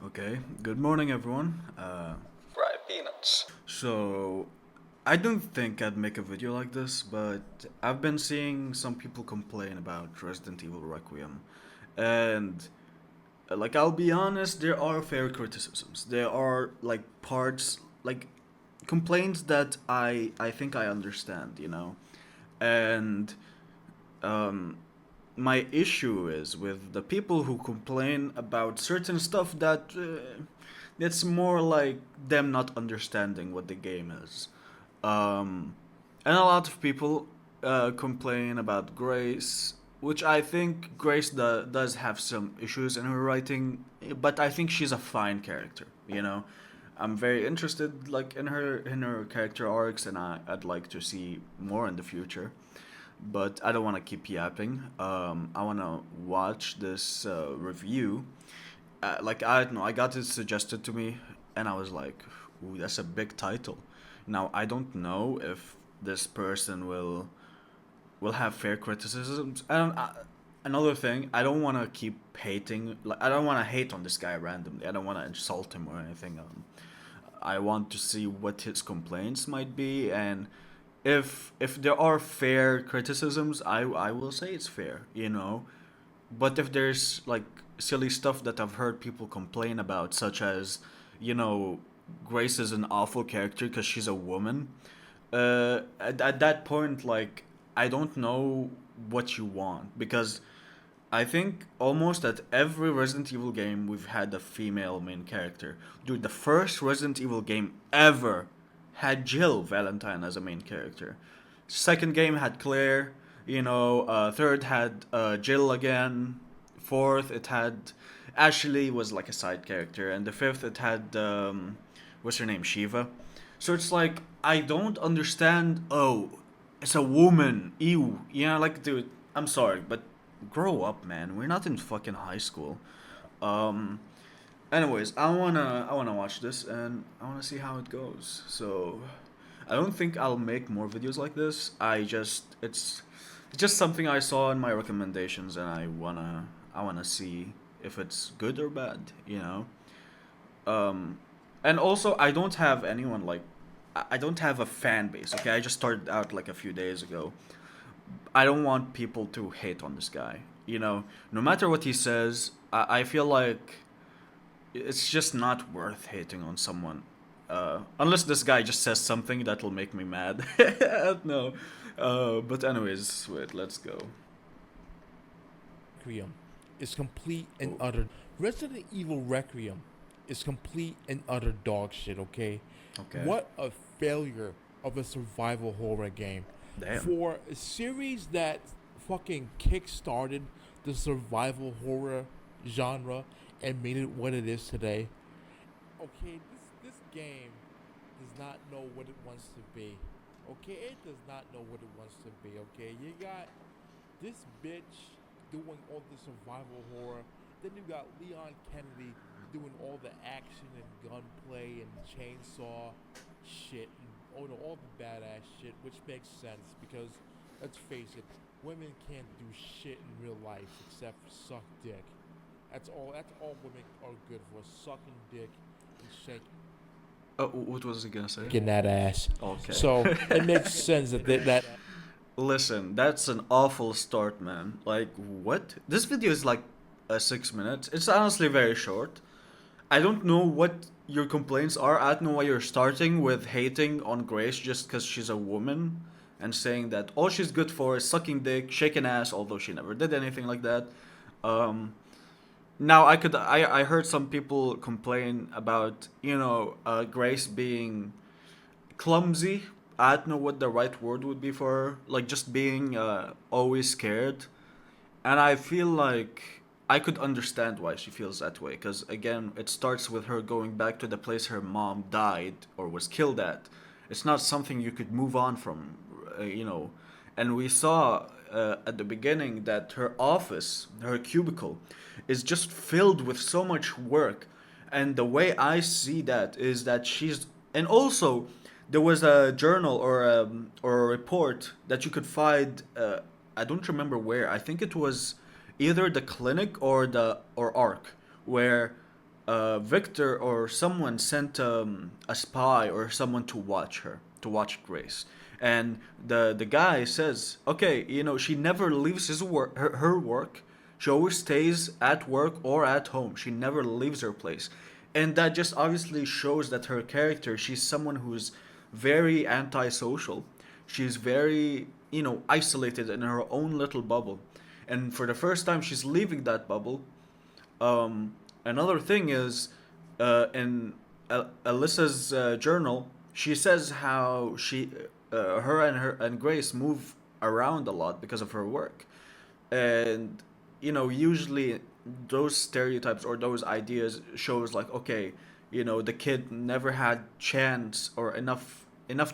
Okay, good morning, everyone. Fried peanuts. So, I don't think I'd make a video like this, but I've been seeing some people complain about Resident Evil Requiem. And, I'll be honest, there are fair criticisms. There are, parts, complaints that I think I understand. And, um, my issue is with the people who complain about certain stuff that it's more like them not understanding what the game is. Um, and a lot of people complain about Grace, which I think Grace does have some issues in her writing, but I think she's a fine character. I'm very interested in her character arcs, and I'd like to see more in the future, but I don't want to keep yapping. I want to watch this review. I don't know, I got it suggested to me, and I was like, "Ooh, that's a big title." Now I don't know if this person will have fair criticisms. Another thing, I don't want to keep hating. Like, I don't want to hate on this guy randomly. I don't want to insult him or anything. I want to see what his complaints might be, and if there are fair criticisms, I will say it's fair. But if there's like silly stuff that I've heard people complain about, such as, you know, Grace is an awful character because she's a woman. At that point, like, I don't know what you want, because I think almost at every Resident Evil game we've had a female main character. Dude, the first Resident Evil game ever had Jill Valentine as a main character. Second game had Claire. Third had Jill again. Fourth, it had Ashley was like a side character, and the fifth it had what's her name, Shiva. So it's like I don't understand. Oh, it's a woman. Ew. Like, dude, I'm sorry, but grow up, man. We're not in fucking high school. Um. Anyways, I wanna watch this, and I wanna see how it goes. So, I don't think I'll make more videos like this. It's just something I saw in my recommendations, and I wanna see if it's good or bad. Um, and also I don't have anyone like I don't have a fan base. Okay, I just started out like a few days ago. I don't want people to hate on this guy. No matter what he says, I feel like it's just not worth hating on someone. Unless this guy just says something that'll make me mad. No. But anyways, wait, let's go. Requiem is complete and Oh, utter. Resident Evil Requiem is complete and utter dog shit, okay? okay. What a failure of a survival horror game. Damn. For a series that fucking kick-started the survival horror genre and made it what it is today. Okay, this game does not know what it wants to be. Okay, it does not know what it wants to be. Okay, you got this bitch doing all the survival horror. Then you got Leon Kennedy doing all the action and gunplay and chainsaw shit and all the badass shit, which makes sense because let's face it, women can't do shit in real life except suck dick. That's all. That's all women are good for: sucking dick and shaking Oh, what was he gonna say? that ass. Okay. So it makes sense that Listen, that's an awful start, man. Like, what? This video is like 6 minutes. It's honestly very short. I don't know what your complaints are. I don't know why you're starting with hating on Grace just because she's a woman and saying that all she's good for is sucking dick, shaking ass, although she never did anything like that. Um, Now I heard some people complain about Grace being clumsy. I don't know what the right word would be for her. Like, just being always scared. And I feel like I could understand why she feels that way. Because, again, it starts with her going back to the place her mom died or was killed at. It's not something you could move on from, uh, you know. And we saw at the beginning that her office, her cubicle, is just filled with so much work. And the way I see that is that she's. And also, there was a journal or a report that you could find. I don't remember where. I think it was either the clinic or the or ARC, where Victor or someone sent a spy or someone to watch her, to watch Grace. And the guy says, okay, you know, she never leaves his work, her work. She always stays at work or at home. She never leaves her place. And that just obviously shows that her character, she's someone who's very antisocial. She's very, you know, isolated in her own little bubble. And for the first time, she's leaving that bubble. Another thing is, in Alyssa's journal, she says how her and Grace move around a lot because of her work, and you know, usually those stereotypes or those ideas shows like, okay, you know, the kid never had chance or enough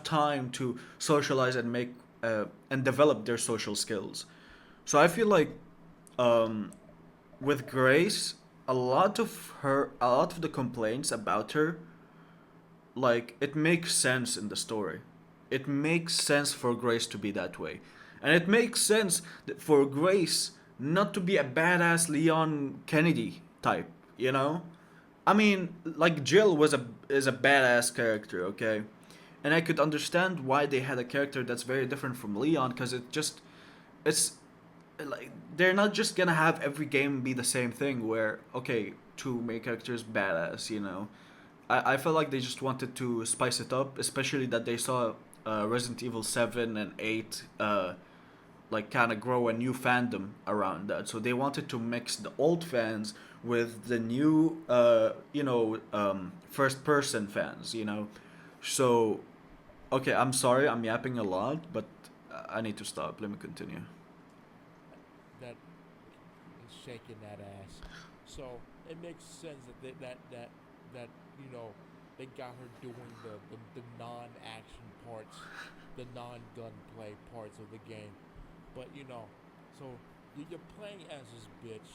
time to socialize and make and develop their social skills. So I feel like um, with Grace, a lot of the complaints about her, like it makes sense in the story. It makes sense for Grace to be that way, and it makes sense for Grace not to be a badass Leon Kennedy type. You know, I mean, like Jill is a badass character, okay, and I could understand why they had a character that's very different from Leon because it's like they're not just gonna have every game be the same thing where okay, two main characters badass, you know. I felt like they just wanted to spice it up, especially that they saw Resident Evil 7 and 8 like kind of grow a new fandom around that. So they wanted to mix the old fans with the new first person fans, you know. So okay, I'm sorry, I'm yapping a lot, but I need to stop. Let me continue. That is shaking that ass. So it makes sense that that you know they got her doing the non-action parts, the non-gunplay parts of the game. But you know, so you're playing as this bitch.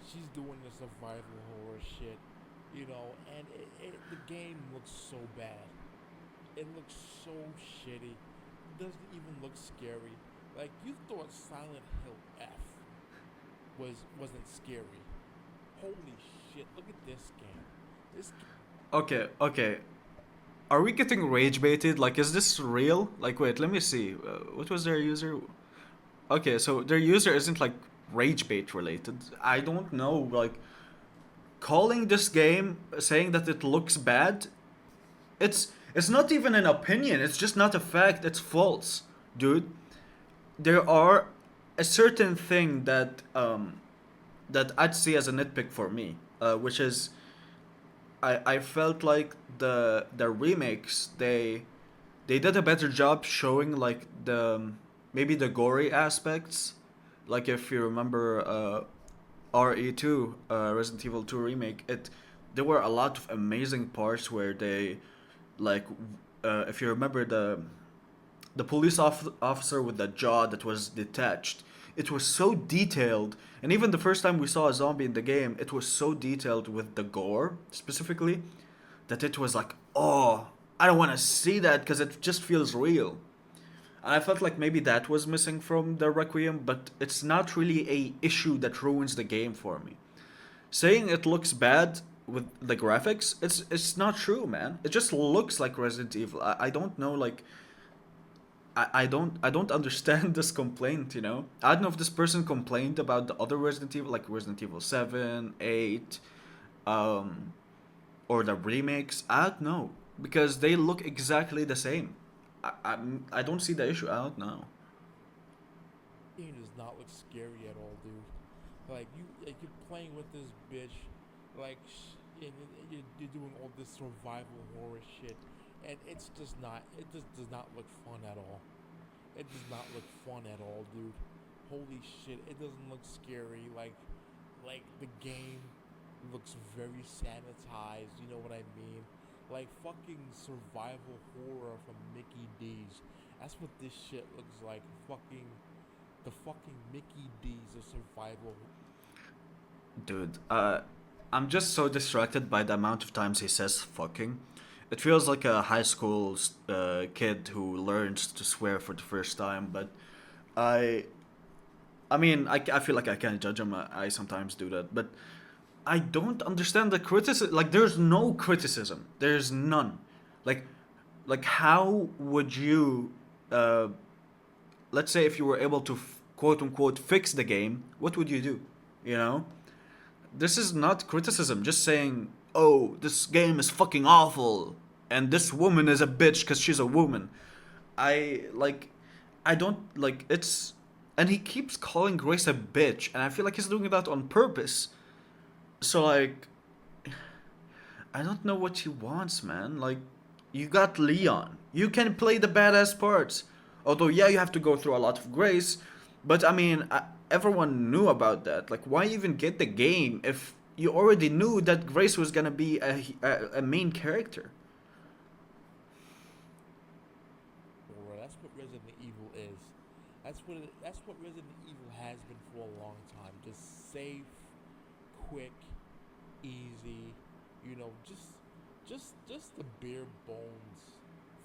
She's doing the survival horror shit, you know, and the game looks so bad. It looks so shitty. It doesn't even look scary. Like you thought Silent Hill F wasn't scary. Holy shit! Look at this game. This Okay, okay. Are we getting rage baited? Like, is this real? Like, wait, let me see. What was their user? Okay, so their user isn't like rage bait related. I don't know. Like, calling this game saying that it looks bad, it's not even an opinion. It's just not a fact. It's false, dude. There are a certain thing that I'd see as a nitpick for me, which is I felt like the remakes they did a better job showing like the maybe the gory aspects. Like if you remember RE2, Resident Evil 2 remake, it there were a lot of amazing parts where they like if you remember the officer with the jaw that was detached. It was so detailed, and even the first time we saw a zombie in the game, it was so detailed with the gore specifically that it was like, oh, I don't want to see that because it just feels real. And I felt like maybe that was missing from the Requiem, but it's not really a issue that ruins the game for me. Saying it looks bad with the graphics, it's not true, man. It just looks like Resident Evil. I don't know, like I don't understand this complaint, you know? I don't know if this person complained about the other Resident Evil, like Resident Evil 7, 8, um, or the remakes. I don't know. Because they look exactly the same. I don't see the issue. I don't know. game does not look scary at all, dude. Like you're playing with this bitch, and you're doing all this survival horror shit, and it's just not. It just does not look fun at all. It does not look fun at all, dude. Holy shit! It doesn't look scary. Like the game looks very sanitized. You know what I mean? Like fucking survival horror from Mickey D's. That's what this shit looks like. The fucking Mickey D's of survival. Dude, I'm just so distracted by the amount of times he says fucking. It feels like a high school kid who learns to swear for the first time, but I I mean, I feel like I can't judge him. I sometimes do that, but I don't understand the criticism. Like, there's no criticism. There's none. Like, how would you, uh, let's say, if you were able to quote unquote fix the game, what would you do? You know, this is not criticism. Just saying, oh, this game is fucking awful, and this woman is a bitch because she's a woman. I like, I don't like it's, and he keeps calling Grace a bitch, and I feel like he's doing that on purpose. So like, I don't know what he wants, man. Like, you got Leon. You can play the badass parts. Although, yeah, you have to go through a lot of grace. But I mean, everyone knew about that. Like, why even get the game if you already knew that Grace was gonna be a main character? Or that's what Resident Evil is. That's what Resident Evil has been for a long time. Just safe, quick, easy. You know, just the bare bones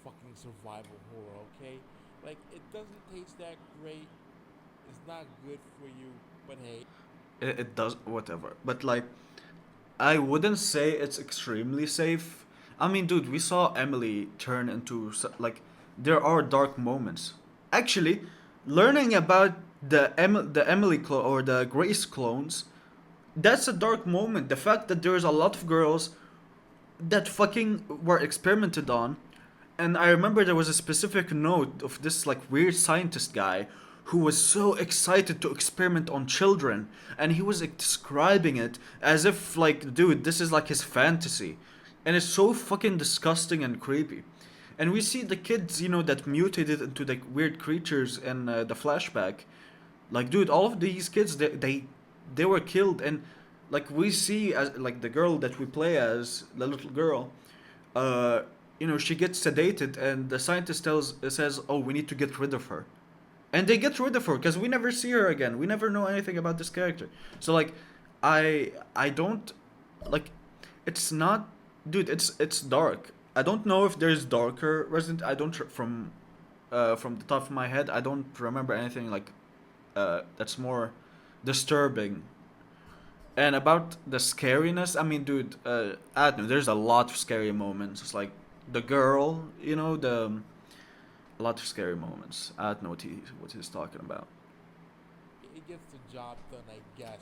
fucking survival horror. Okay, like it doesn't taste that great. It's not good for you, but hey, It does, whatever. But like, I wouldn't say it's extremely safe. I mean, dude, we saw Emily turn into like, there are dark moments. Actually, learning about the Emily or the Grace clones, that's a dark moment. The fact that there's a lot of girls that fucking were experimented on. And I remember there was a specific note of this like weird scientist guy who was so excited to experiment on children, and he was like, describing it as if like, dude, this is like his fantasy. And it's so fucking disgusting and creepy. And we see the kids, you know, that mutated into the weird creatures in the flashback. Like, dude, all of these kids, they were killed. And like, we see as like the girl that we play as, the little girl, uh you know, she gets sedated, and the scientist says, oh, we need to get rid of her. And they get rid of her because we never see her again. We never know anything about this character. So like, I don't like, it's not, dude, it's dark. I don't know if there's darker Resident. I don't from the top of my head, I don't remember anything like that's more disturbing. And about the scariness, I mean, dude, I don't know. There's a lot of scary moments. It's like the girl, you know, a lot of scary moments. I don't know what he's talking about. it gets the job done, I guess.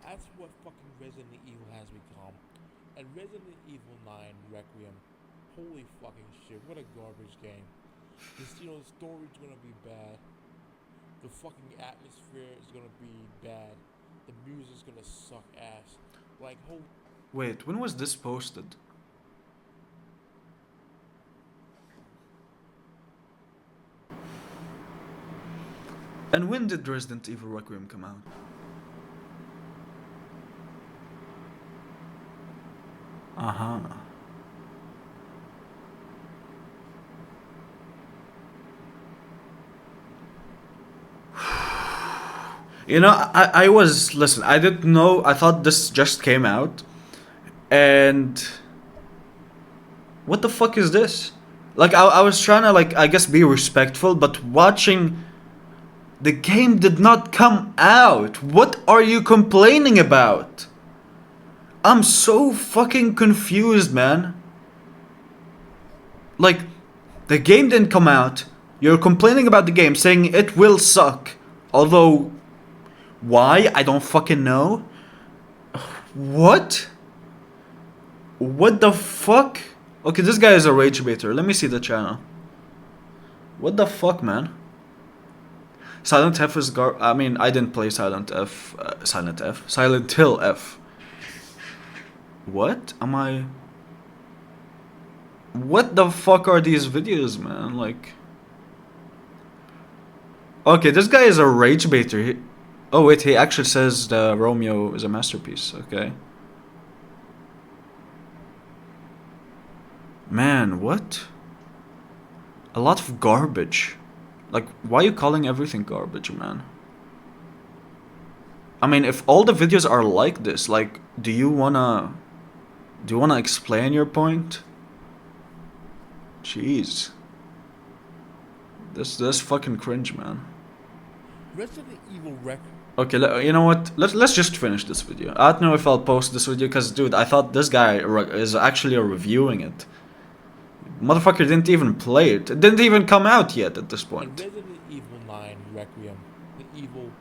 That's what fucking Resident Evil has become. And Resident Evil 9 Requiem, holy fucking shit, what a garbage game. This, you know, the story's gonna be bad. The fucking atmosphere is gonna be bad. The music's gonna suck ass. Like, holy. Wait, when was this posted? And when did Resident Evil Requiem come out? Uh huh. You know, I was, listen, I didn't know, I thought this just came out, and what the fuck is this? Like, I was trying to, like, I guess be respectful, but watching, the game did not come out. What are you complaining about? I'm so fucking confused, man. Like, the game didn't come out. You're complaining about the game, saying it will suck. Although, why? I don't fucking know. What? What the fuck? Okay, this guy is a rage baiter. Let me see the channel. What the fuck, man? Silent F is I mean, I didn't play Silent F. Silent Hill F. What? Am I... What the fuck are these videos, man? Like... Okay, this guy is a rage baiter. Oh wait, he actually says the Romeo is a masterpiece. Okay. Man, what? A lot of garbage. Like, why are you calling everything garbage, man? I mean, if all the videos are like this, like, do you wanna explain your point? Jeez. This fucking cringe, man. Resident Evil Okay, you know what? Let's just finish this video. I don't know if I'll post this video because, dude, I thought this guy is actually reviewing it. Motherfucker didn't even play it. It didn't even come out yet at this And point. Resident Evil 9 Requiem, the evil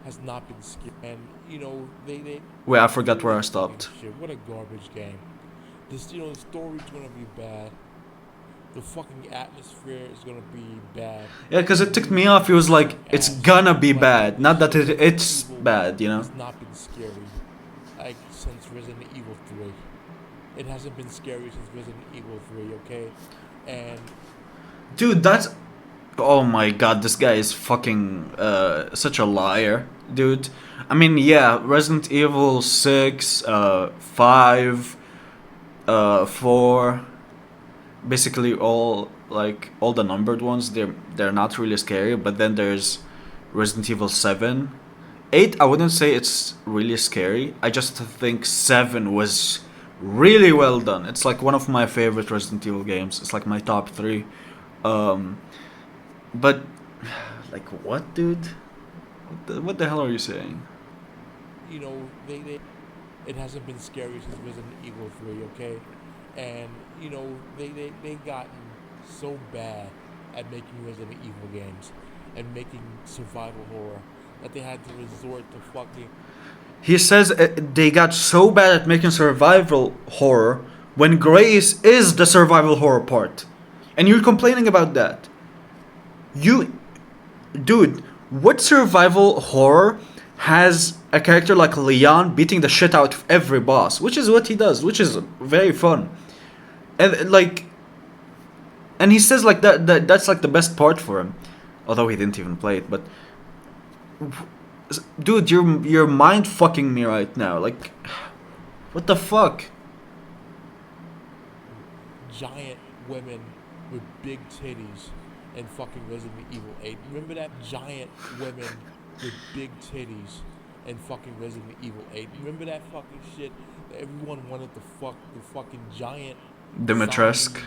has not been scared. And you know they Wait, I forgot where I holy fucking stopped. shit! What a garbage game. This the story's gonna be bad. The fucking atmosphere is gonna be bad. Yeah, because The it ticked music me is off. He gonna was like, suck it's ass. gonna be Like bad. holy Not that shit, Resident it's Evil bad, you know? has not been scary. Like since Resident Evil 3. It hasn't been scary since Resident Evil 3, okay? And Dude, that's. Oh my god, this guy is fucking such a liar, dude. I mean, yeah, Resident Evil 6, 5, 4, basically all the numbered ones, they're not really scary, but then there's Resident Evil 7. 8, I wouldn't say it's really scary. I just think 7 was really well done. It's like one of my favorite Resident Evil games. It's like my top 3. Um, but like what, dude? What the hell are you saying? they it hasn't been scary since Resident Evil 3, okay? And they gotten so bad at making Resident Evil games and making survival horror that they had to resort to fucking He says they got so bad at making survival horror when Grace is the survival horror part. And you're complaining about that. You dude, what survival horror has a character like Leon beating the shit out of every boss, which is what he does, which is very fun. And like and he says like that's like the best part for him. Although he didn't even play it, but dude, you're mind fucking me right now. Like what the fuck? giant women with big titties in fucking Resident Evil 8. Remember that? Giant women with big titties in fucking Resident Evil 8. Remember that fucking shit? Everyone wanted to fuck the fucking giant Dimitrescu. zombie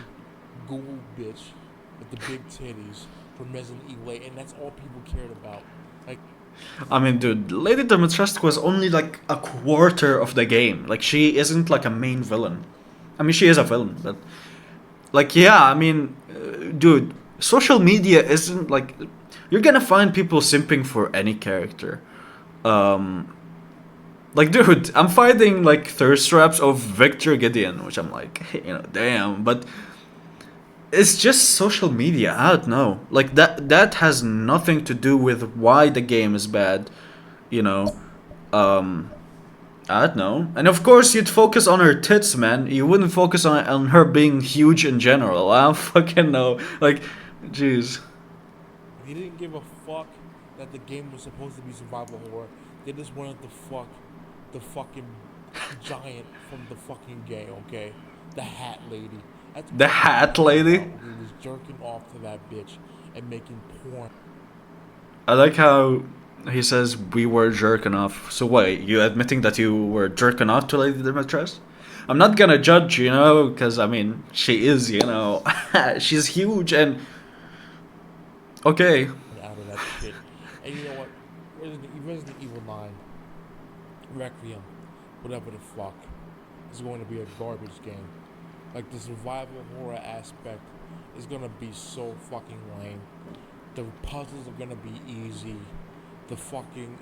ghoul bitch with the big titties from Resident Evil 8, and that's all people cared about. Like, I mean, dude, Lady Dimitrescu was only like a quarter of the game. Like, she isn't like a main villain. I mean, she is a villain, but like, yeah, I mean, dude, social media isn't like you're gonna find people simping for any character. Um, like, dude, I'm finding like thirst traps of Victor Gideon, which I'm like, damn, but it's just social media. I don't know. Like that has nothing to do with why the game is bad, you know. Um I don't know. And of course you'd focus on her tits, man. You wouldn't focus on her being huge in general. I don't fucking know. Like, jeez. he didn't give a fuck that the game was supposed to be survival horror. They just wanted to fuck the fucking giant from the fucking game, okay? The hat lady. That's The all he hat cared lady. about. He was jerking off to that bitch and making porn. I like how he says we were jerking off. So wait, you admitting that you were jerking off to Lady Dimitrescu? I'm not gonna judge, because I mean she is, she's huge and okay. Out of that shit. And you know what? Resident Evil 9, Requiem, whatever the fuck, is going to be a garbage game. Like, the survival horror aspect is going to be so fucking lame. The puzzles are going to be easy. The fucking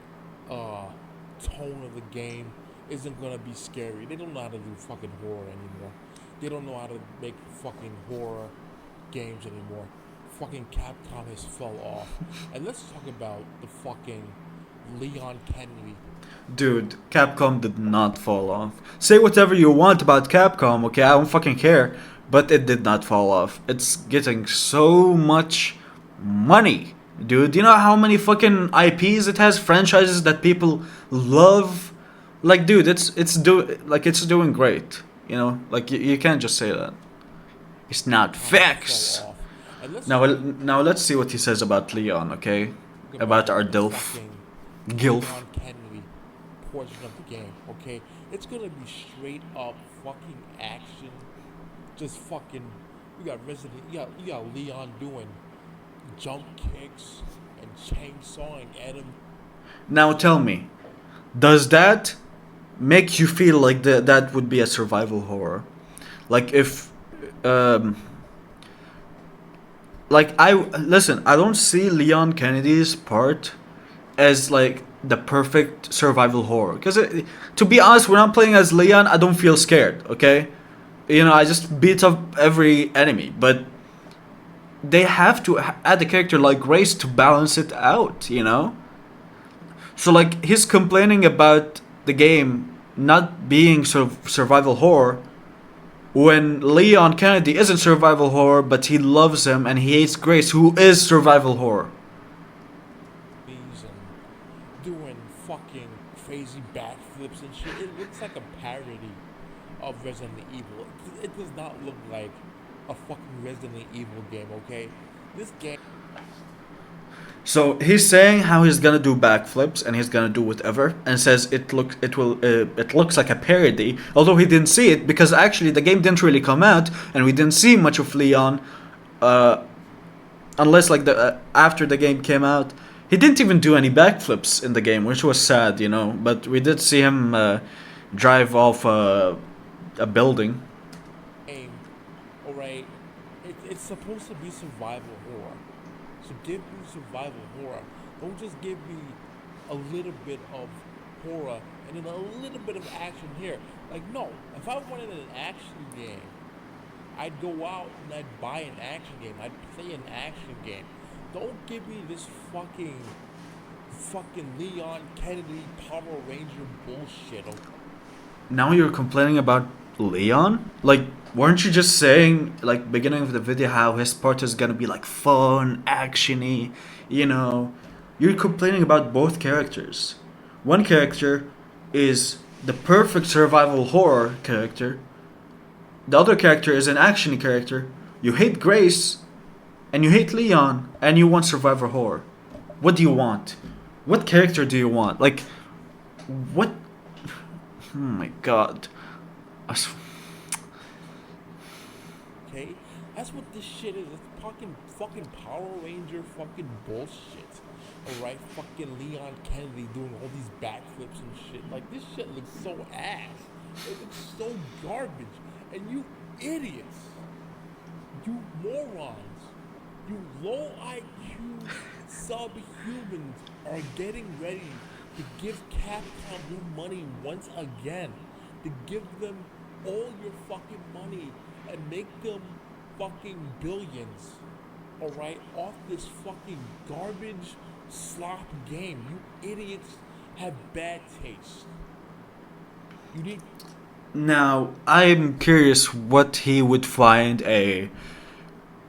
tone of the game isn't going to be scary. They don't know how to do fucking horror anymore. They don't know how to make fucking horror games anymore. Fucking Capcom has fell off. And let's talk about the fucking Leon Kennedy. Dude, Capcom did not fall off. Say whatever you want about Capcom, okay? I don't fucking care. But it did not fall off. It's getting so much money. Dude, you know how many fucking IPs it has, franchises that people love? Like, dude, it's doing great. Like you can't just say that. It's not facts. Fell off. And let's Now let's see what he says about Leon, okay? talk About about our the DILF. fucking Gilf. Leon Kennedy portion of the game, okay? It's gonna be straight up fucking action. Just fucking, you got Leon doing jump kicks and chainsawing at him. Now tell me, does that make you feel like that would be a survival horror? Like if, um, like I listen, I don't see Leon Kennedy's part as like the perfect survival horror. Because to be honest, when I'm playing as Leon, I don't feel scared. Okay, you know, I just beat up every enemy. But they have to add a character like Grace to balance it out. You know, so like he's complaining about the game not being survival horror when Leon Kennedy isn't survival horror, but he loves him and he hates Grace, who is survival horror. And doing fucking crazy backflips and shit. It looks like a parody of Resident Evil. It does not look like a fucking Resident Evil game, okay? This game. So he's saying how he's gonna do backflips and he's gonna do whatever, and says it looks like a parody. Although he didn't see it because actually the game didn't really come out and we didn't see much of Leon, uh, unless like the after the game came out. He didn't even do any backflips in the game, which was sad, you know. But we did see him drive off a building. Game, alright, it's supposed to be survival horror. So give me survival horror. Don't just give me a little bit of horror and then a little bit of action here. Like, no, if I wanted an action game, I'd go out and I'd buy an action game. I'd play an action game. Don't give me this fucking Leon Kennedy Power Ranger bullshit. Okay? Now you're complaining about Leon? Like, weren't you just saying, like, beginning of the video, how his part is gonna be, like, fun, actiony, you know? You're complaining about both characters. One character is the perfect survival horror character. The other character is an actiony character. You hate Grace, and you hate Leon, and you want survival horror. What do you want? What character do you want? Like, what? Oh my god. Okay? That's what this shit is. It's fucking Power Ranger fucking bullshit. Alright? Fucking Leon Kennedy doing all these backflips and shit. Like, this shit looks so ass. It looks so garbage. And you idiots, you morons, you low IQ subhumans are getting ready to give Capcom your money once again. To give them all your fucking money and make them fucking billions, alright, off this fucking garbage slop game. You idiots have bad taste. You need. Now, I'm curious what he would find a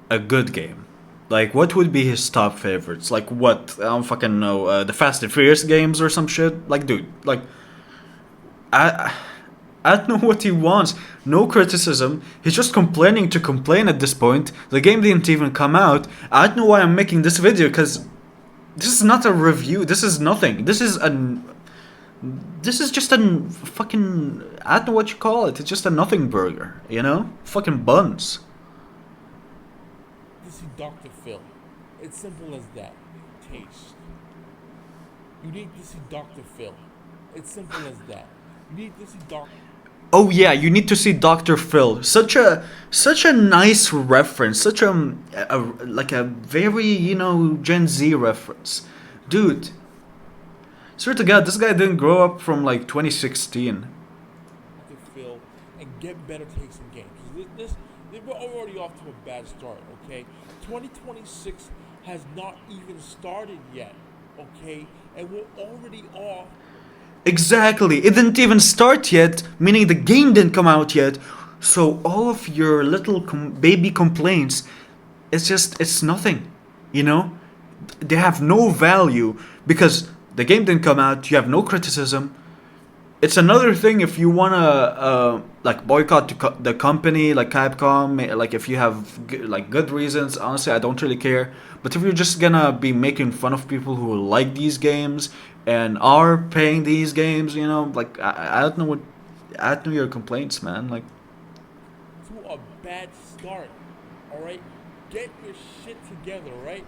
good game. Like, what would be his top favorites? Like, what? I don't fucking know. The Fast and Furious games or some shit? Like, dude, like, I, I don't know what he wants. No criticism. He's just complaining to complain at this point. The game didn't even come out. I don't know why I'm making this video, because this is not a review. This is nothing. This is just a fucking, I don't know what you call it. It's just a nothing burger, you know? Fucking buns. This is Dr. Phil. It's simple as that. Taste. You need to see Dr. Phil. It's simple as that. You need to see Dr. Oh yeah, you need to see Dr. Phil. Such a nice reference. Such a like a very, you know, Gen Z reference. Dude, swear to God, this guy didn't grow up from like 2016. Phil and get better taste in games. We're already off to a bad start, okay? 2026 has not even started yet, okay? And we're already off. Exactly. It didn't even start yet, meaning the game didn't come out yet. So all of your little baby complaints, it's nothing, you know? They have no value because the game didn't come out. You have no criticism. It's another thing if you wanna like boycott the company like Capcom, like if you have like good reasons. Honestly, I don't really care. But if you're just gonna be making fun of people who like these games and are paying these games, you know, like I don't know what, I don't know your complaints, man. Like, To a bad start, alright? Get your shit together, alright?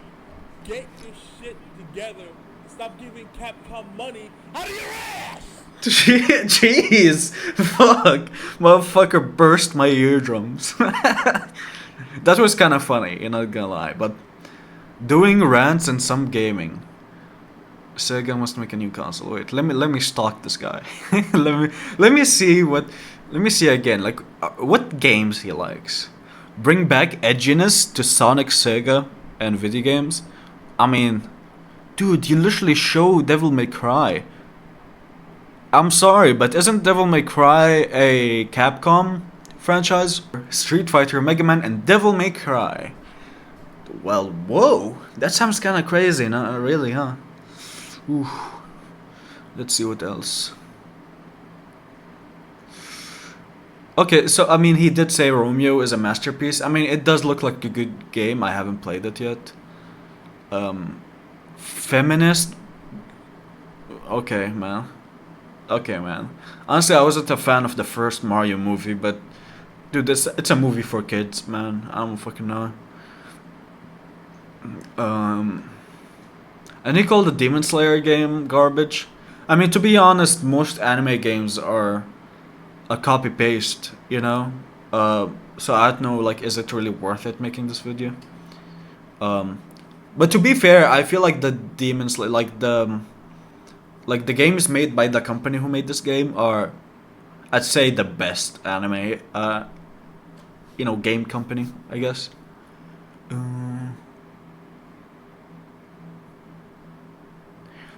Get your shit together. Stop giving Capcom money out of your ass! Jeez, fuck, motherfucker burst my eardrums. That was kind of funny, you're not gonna lie, but doing rants and some gaming. Sega must make a new console. Wait, let me stalk this guy. Let me see what. Let me see again. Like, what games he likes. Bring back edginess to Sonic, Sega, and video games. I mean, dude, you literally show Devil May Cry. I'm sorry, but isn't Devil May Cry a Capcom franchise? Street Fighter, Mega Man, and Devil May Cry. Well, whoa, that sounds kind of crazy, no, really, huh? Ooh. Let's see what else. Okay, so I mean, he did say Romeo is a masterpiece. I mean, it does look like a good game. I haven't played it yet. Feminist. Okay, man. Okay, man. Honestly, I wasn't a fan of the first Mario movie, but dude, it's a movie for kids, man. I don't fucking know. And he called the Demon Slayer game garbage. I mean, to be honest, most anime games are a copy paste, you know. So I don't know, like, is it really worth it making this video? But to be fair, I feel like the Demon Slayer, like the games made by the company who made this game are, I'd say, the best anime, game company, I guess.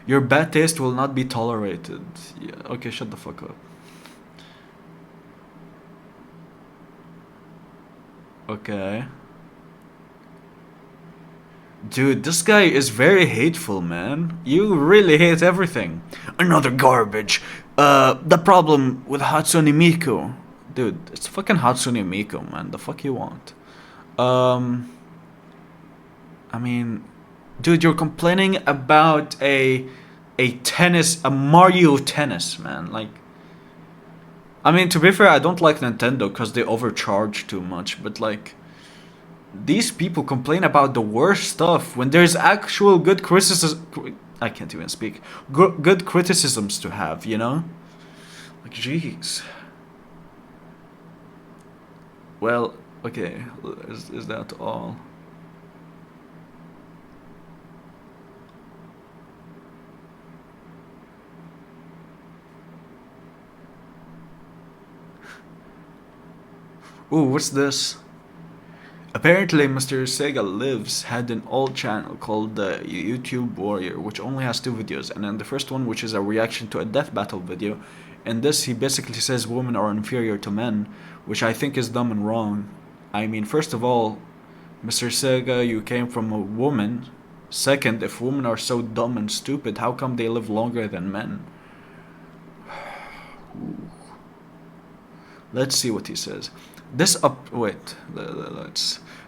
Your bad taste will not be tolerated. Yeah, okay, shut the fuck up. Okay. Dude, this guy is very hateful, man. You really hate everything. Another garbage. The problem with Hatsune Miku. Dude, it's fucking Hatsune Miku, man. The fuck you want? I mean, dude, you're complaining about a Mario Tennis, man. Like, I mean, to be fair, I don't like Nintendo because they overcharge too much, but like, these people complain about the worst stuff when there's actual good criticism. I can't even speak. Good criticisms to have, you know? Like, jeez. Well, okay, is that all? Ooh, what's this? Apparently, Mr. Sega Lives had an old channel called the YouTube Warrior, which only has 2 videos, and then the first one, which is a reaction to a death battle video. In this, he basically says women are inferior to men, which I think is dumb and wrong. I mean, first of all, Mr. Sega, you came from a woman. Second, if women are so dumb and stupid, how come they live longer than men? Let's see what he says. This obsessed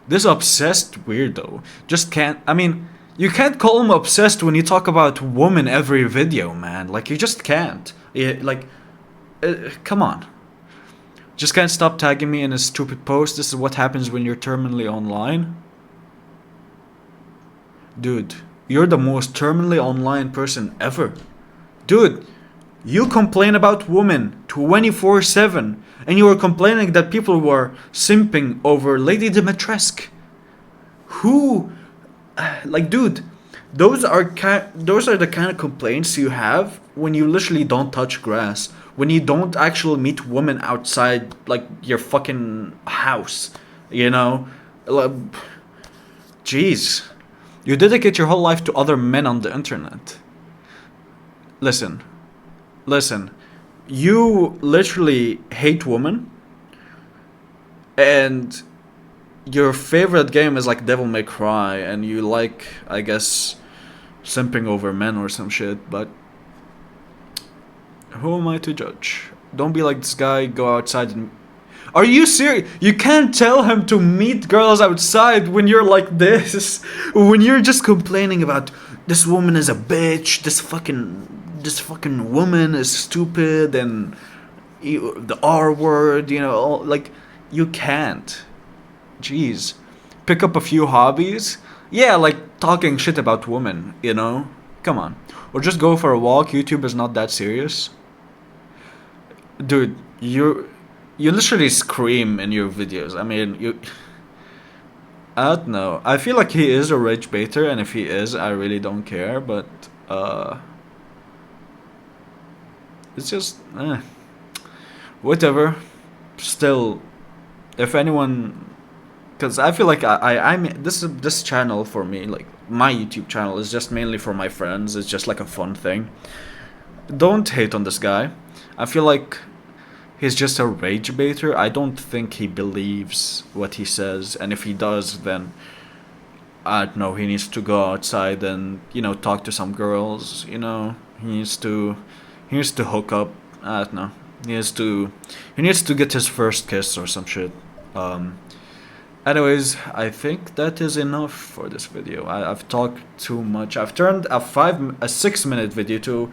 weirdo just can't. I mean, you can't call him obsessed when you talk about women every video, man. Like, you just can't. Come on. Just can't stop tagging me in his stupid post. This is what happens when you're terminally online. Dude, you're the most terminally online person ever. Dude, you complain about women 24/7, and you were complaining that people were simping over Lady Dimitrescu. Who, like, dude, those are the kind of complaints you have when you literally don't touch grass, when you don't actually meet women outside, like, your fucking house, you know? Like, jeez, you dedicate your whole life to other men on the internet. Listen, you literally hate women, and your favorite game is like Devil May Cry, and you like, I guess, simping over men or some shit, but who am I to judge? Don't be like this guy, go outside and... Are you serious? You can't tell him to meet girls outside when you're like this. When you're just complaining about this woman is a bitch, this fucking woman is stupid, and the R word, you know, like, you can't. Jeez. Pick up a few hobbies. Yeah, like talking shit about women, you know? Come on. Or just go for a walk. YouTube is not that serious. Dude, you literally scream in your videos. I mean, I don't know. I feel like he is a rage baiter, and if he is, I really don't care. But uh, it's just whatever. Still, if anyone, because I feel like I'm this channel for me, like my YouTube channel is just mainly for my friends. It's just like a fun thing. Don't hate on this guy. I feel like he's just a rage baiter. I don't think he believes what he says, and if he does, then I don't know. He needs to go outside and talk to some girls. He needs to hook up. I don't know. He needs to get his first kiss or some shit. Um, Anyways, I think that is enough for this video. I've talked too much. I've turned a 6 minute video to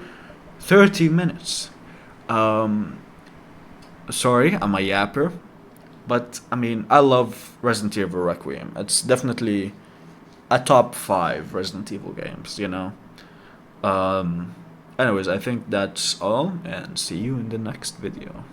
30 minutes. Um, Sorry, I'm a yapper, but I mean, I love Resident Evil Requiem. It's definitely a top 5 Resident Evil games. Um, Anyways, I think that's all, and see you in the next video.